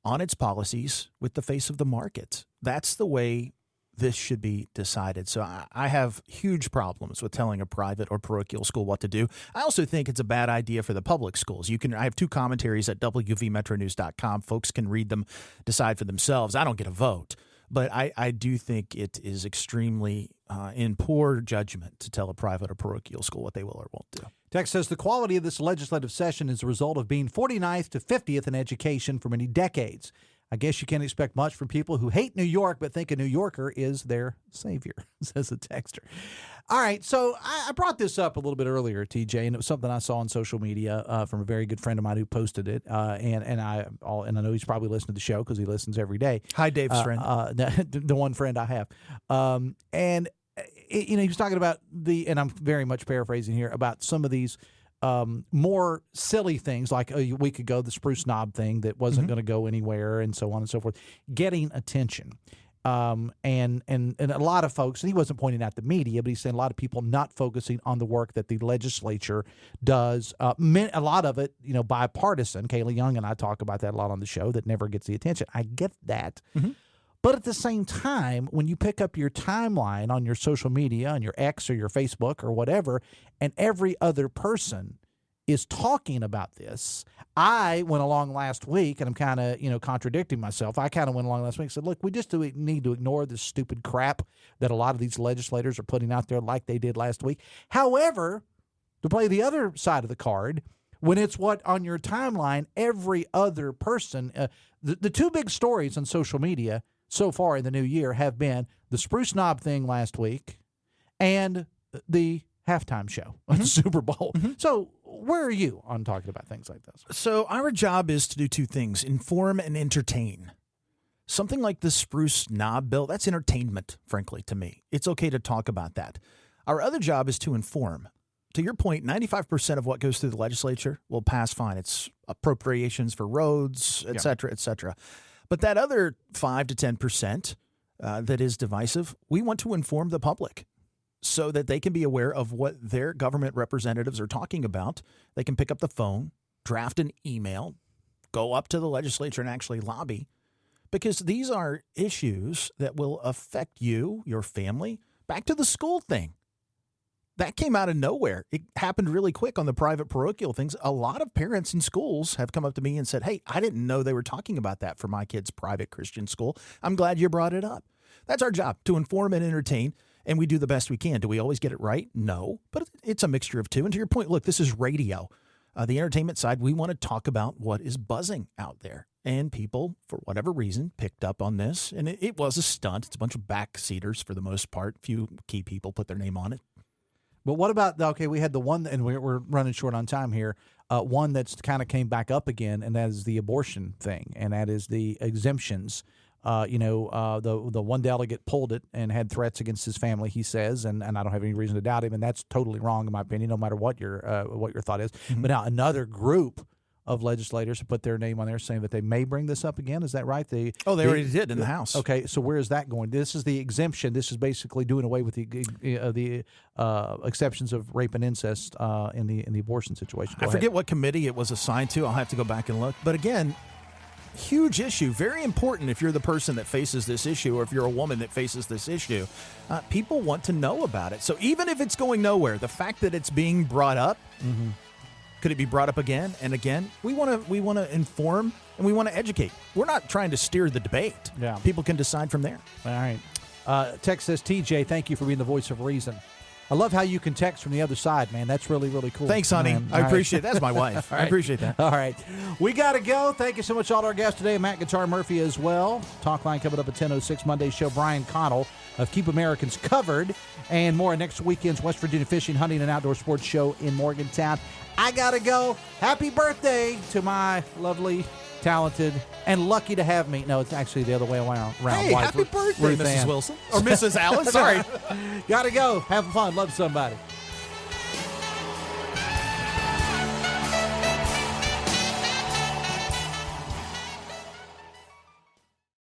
on its policies with the face of the market. That's the way this should be decided. So I have huge problems with telling a private or parochial school what to do. I also think it's a bad idea for the public schools. I have two commentaries at WVMetronews.com. Folks can read them, decide for themselves. I don't get a vote. But I do think it is extremely in poor judgment to tell a private or parochial school what they will or won't do. Text says the quality of this legislative session is a result of being 49th to 50th in education for many decades. I guess you can't expect much from people who hate New York but think a New Yorker is their savior, says a texter. All right, so I brought this up a little bit earlier, TJ, and it was something I saw on social media from a very good friend of mine who posted it, and I know he's probably listening to the show because he listens every day. Hi, Dave's friend. The one friend I have. And he was talking about and I'm very much paraphrasing here, about some of these more silly things like a week ago, the spruce knob thing that wasn't going to go anywhere and so on and so forth, getting attention. And a lot of folks, and he wasn't pointing out the media, but he's saying a lot of people not focusing on the work that the legislature does. A lot of it, bipartisan. Kayla Young and I talk about that a lot on the show, that never gets the attention. I get that. Mm-hmm. But at the same time, when you pick up your timeline on your social media, on your X or your Facebook or whatever, and every other person is talking about this. I went along last week, and I'm kind of, contradicting myself. I kind of went along last week and said, look, we just need to ignore this stupid crap that a lot of these legislators are putting out there like they did last week. However, to play the other side of the card, when it's what on your timeline, every other person, the two big stories on social media so far in the new year have been the Spruce Knob thing last week and the halftime show on the Super Bowl. So where are you on talking about things like this? So our job is to do two things: inform and entertain. Something like the Spruce Knob bill, that's entertainment, frankly, to me. It's okay to talk about that. Our other job is to inform. To your point, 95% of what goes through the legislature will pass fine. It's appropriations for roads, et cetera, et cetera. But that other 5 to 10% that is divisive, we want to inform the public so that they can be aware of what their government representatives are talking about. They can pick up the phone, draft an email, go up to the legislature and actually lobby, because these are issues that will affect you, your family. Back to the school thing. That came out of nowhere. It happened really quick on the private parochial things. A lot of parents in schools have come up to me and said, hey, I didn't know they were talking about that for my kid's private Christian school. I'm glad you brought it up. That's our job, to inform and entertain, and we do the best we can. Do we always get it right? No, but it's a mixture of two. And to your point, look, this is radio. The entertainment side, we want to talk about what is buzzing out there. And people, for whatever reason, picked up on this. And it was a stunt. It's a bunch of backseaters for the most part. Few key people put their name on it. But what about, we had the one, and we're running short on time here, one that's kind of came back up again, and that is the abortion thing, and that is the exemptions. The one delegate pulled it and had threats against his family, he says, and I don't have any reason to doubt him, and that's totally wrong in my opinion, no matter what your thought is. Mm-hmm. But now another group of legislators put their name on there saying that they may bring this up again. Is that right? They already did in the House. Okay, so where is that going? This is the exemption. This is basically doing away with the exceptions of rape and incest in the abortion situation. I forget what committee it was assigned to. I'll have to go back and look. But again, huge issue, very important if you're the person that faces this issue, or if you're a woman that faces this issue. People want to know about it. So even if it's going nowhere, the fact that it's being brought up. Mm-hmm. Could it be brought up again and again? We want to inform and we want to educate. We're not trying to steer the debate. Yeah. People can decide from there. All right. Text says, TJ, thank you for being the voice of reason. I love how you can text from the other side, man. That's really, really cool. Thanks, honey. Man. I appreciate it. That's my wife. Right. I appreciate that. All right. We got to go. Thank you so much to all our guests today. Matt Guitar Murphy as well. Talkline coming up at 10:06. Monday show, Brian Connell of Keep Americans Covered. And more next weekend's West Virginia Fishing, Hunting, and Outdoor Sports Show in Morgantown. I got to go. Happy birthday to my lovely, talented, and lucky to have me. No, it's actually the other way around. Hey, happy birthday, Mrs. Wilson. Or Mrs. Allen. Sorry. Got to go. Have fun. Love somebody.